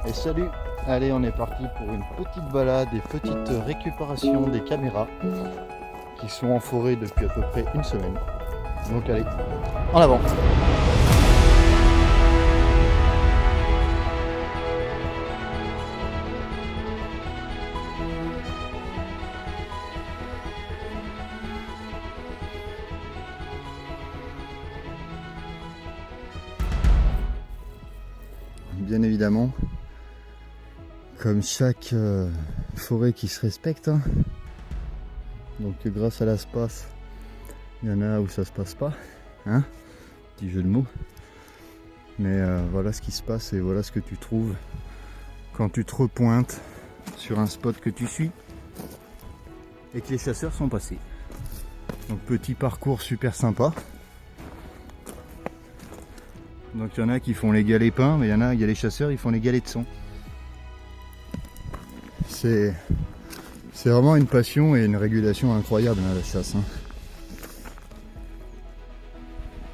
Et salut! Allez, on est parti pour une petite balade et petite récupération des caméras qui sont en forêt depuis à peu près une semaine. Donc allez, en avant! Bien évidemment, comme chaque forêt qui se respecte, hein. Donc grâce à l'espace, il y en a où ça se passe pas, hein, petit jeu de mots. Mais voilà ce qui se passe et voilà ce que tu trouves quand tu te repointes sur un spot que tu suis et que les chasseurs sont passés. Donc petit parcours super sympa. Donc il y en a qui font les galets peints, mais il y a les chasseurs, ils font les galets de son. C'est vraiment une passion et une régulation incroyable, hein, la chasse, hein.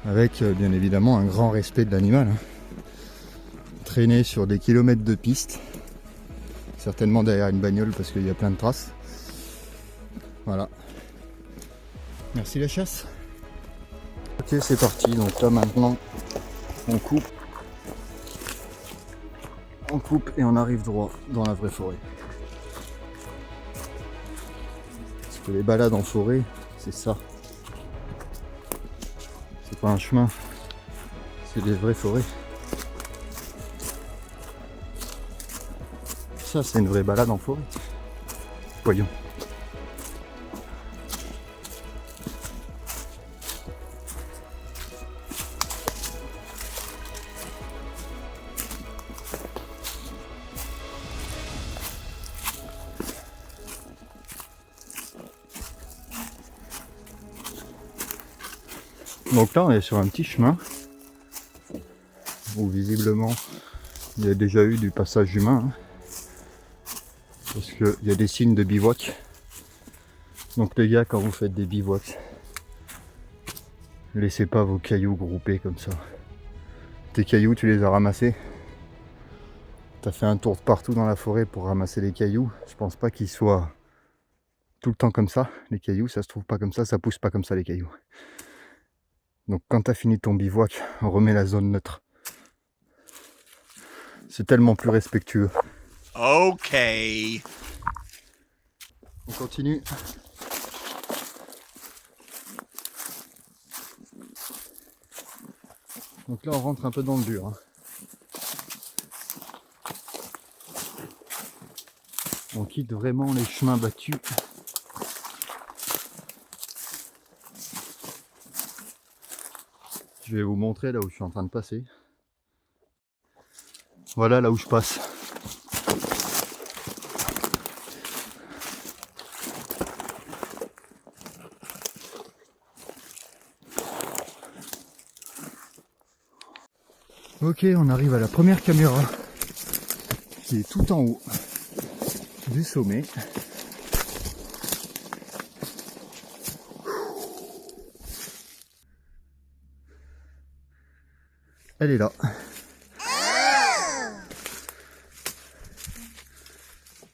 Avec bien évidemment un grand respect de l'animal, hein. Traîner sur des kilomètres de piste, certainement derrière une bagnole parce qu'il y a plein de traces. Voilà. Merci la chasse. Ok, c'est parti. Donc là maintenant, on coupe et on arrive droit dans la vraie forêt. Parce que les balades en forêt, c'est ça. C'est pas un chemin, c'est des vraies forêts. Ça, c'est une vraie balade en forêt. Voyons. Donc là, on est sur un petit chemin où visiblement il y a déjà eu du passage humain, hein, parce qu'il y a des signes de bivouac. Donc les gars, quand vous faites des bivouacs, laissez pas vos cailloux groupés comme ça. Tes cailloux, tu les as ramassés. T'as fait un tour de partout dans la forêt pour ramasser les cailloux. Je pense pas qu'ils soient tout le temps comme ça. Les cailloux, ça se trouve pas comme ça pousse pas comme ça les cailloux. Donc quand t'as fini ton bivouac, on remet la zone neutre. C'est tellement plus respectueux. Ok. On continue. Donc là on rentre un peu dans le dur, hein. On quitte vraiment les chemins battus. Je vais vous montrer là où je suis en train de passer. Voilà là où je passe. Ok, on arrive à la première caméra qui est tout en haut du sommet. Elle est là.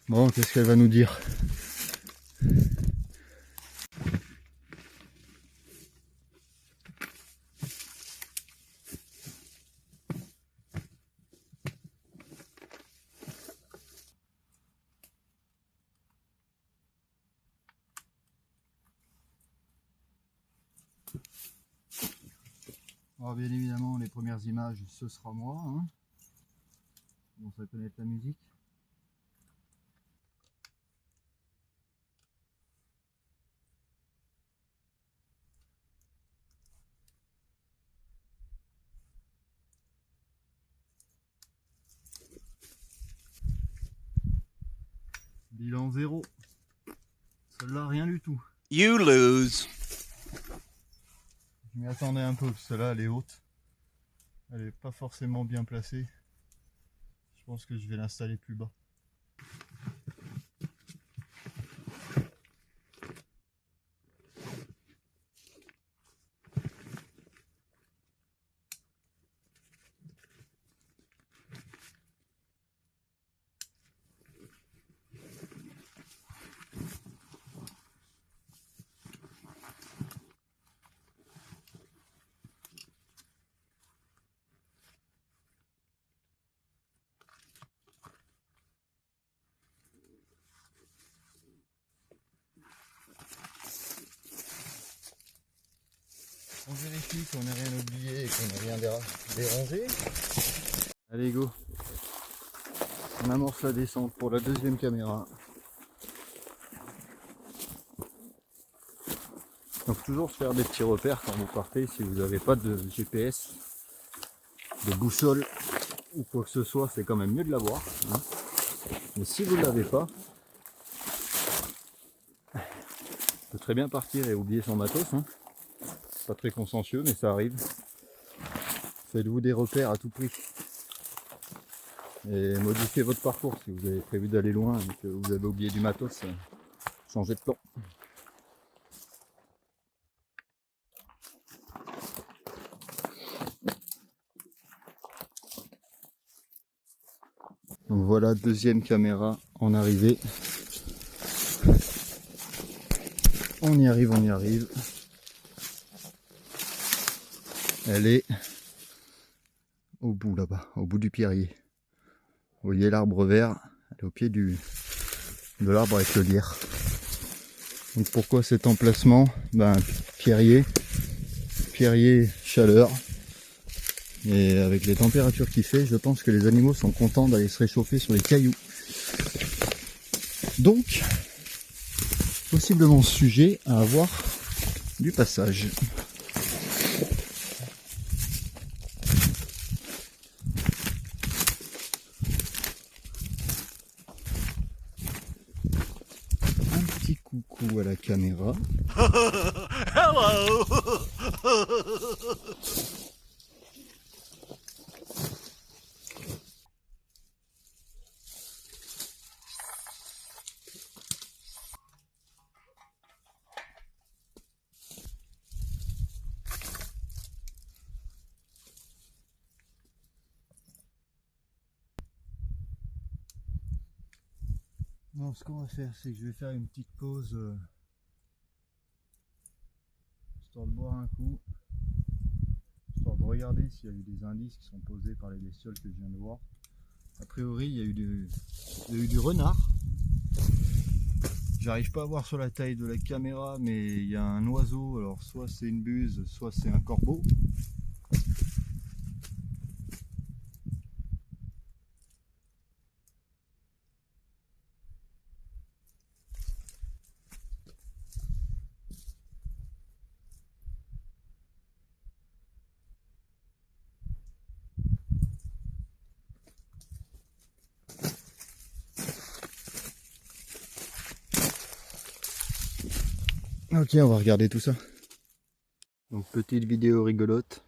Bon, qu'est-ce qu'elle va nous dire? Alors bien évidemment, les premières images, ce sera moi, hein. On va connaître la musique. Bilan 0. Celle-là, rien du tout. You lose. Je m'y attendais un peu, parce que celle-là, elle est haute. Elle est pas forcément bien placée. Je pense que je vais l'installer plus bas. vérifie qu'on n'ait rien oublié et qu'on n'ait rien dérangé. Allez go. On amorce la descente pour la deuxième caméra. Donc toujours se faire des petits repères quand vous partez si vous n'avez pas de GPS, de boussole ou quoi que ce soit, c'est quand même mieux de l'avoir. Hein. Mais si vous ne l'avez pas, on peut très bien partir et oublier son matos. Hein. C'est pas très consciencieux mais ça arrive. Faites-vous des repères à tout prix. Et modifiez votre parcours si vous avez prévu d'aller loin et que vous avez oublié du matos, changez de plan. Donc voilà, deuxième caméra en arrivée. On y arrive, on y arrive. Elle est au bout là-bas, au bout du pierrier. Vous voyez l'arbre vert, elle est au pied de l'arbre avec le lierre. Donc pourquoi cet emplacement? Pierrier, chaleur. Et avec les températures qu'il fait, je pense que les animaux sont contents d'aller se réchauffer sur les cailloux. Donc, possiblement sujet à avoir du passage. Un petit coucou à la caméra. Hello. Non, ce qu'on va faire, c'est que je vais faire une petite pause histoire de boire un coup, histoire de regarder s'il y a eu des indices qui sont posés par les bestioles que je viens de voir. A priori, il y a eu du renard. J'arrive pas à voir sur la taille de la caméra, mais il y a un oiseau, alors soit c'est une buse, soit c'est un corbeau. Ok, on va regarder tout ça. Donc petite vidéo rigolote.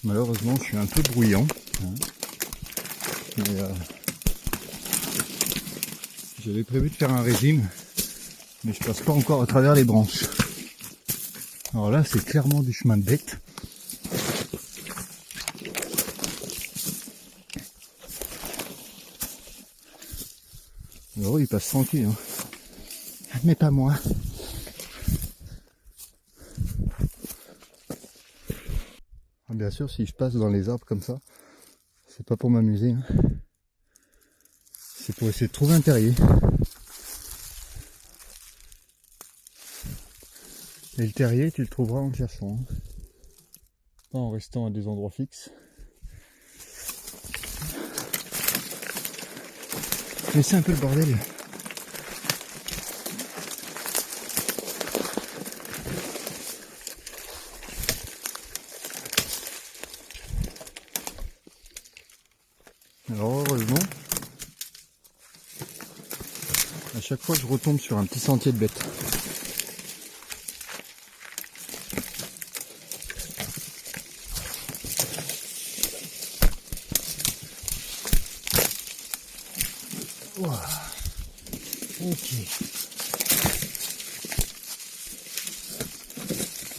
Malheureusement, je suis un peu bruyant. Hein. J'avais prévu de faire un régime, mais je passe pas encore à travers les branches. Alors là, c'est clairement du chemin de bête. Alors il passe tranquille, hein. Mais pas moi. Bien sûr, si je passe dans les arbres comme ça, c'est pas pour m'amuser, hein. C'est pour essayer de trouver un terrier. Et le terrier, tu le trouveras en cherchant, hein. Pas en restant à des endroits fixes. Mais c'est un peu le bordel. Alors heureusement, à chaque fois je retombe sur un petit sentier de bête. Wow. Ok.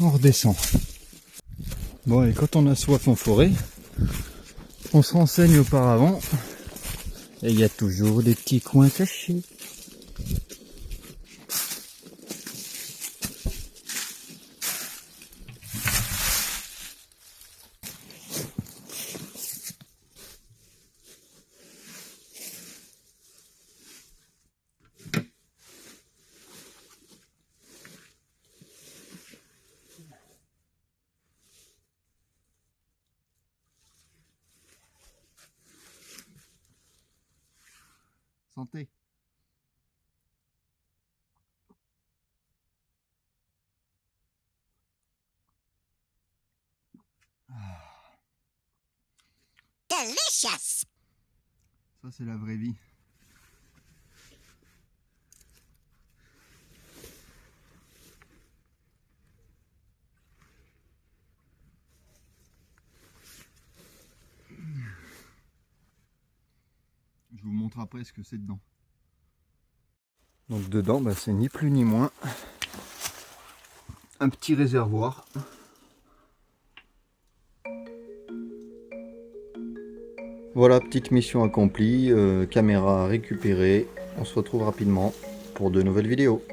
On redescend. Bon, et quand on a soif en forêt, on se renseigne auparavant. Et il y a toujours des petits coins cachés. Santé. Delicious. Ça c'est la vraie vie. Je vous montre après ce que c'est dedans. Donc dedans, bah, c'est ni plus ni moins un petit réservoir. Voilà, petite mission accomplie, caméra récupérée. On se retrouve rapidement pour de nouvelles vidéos.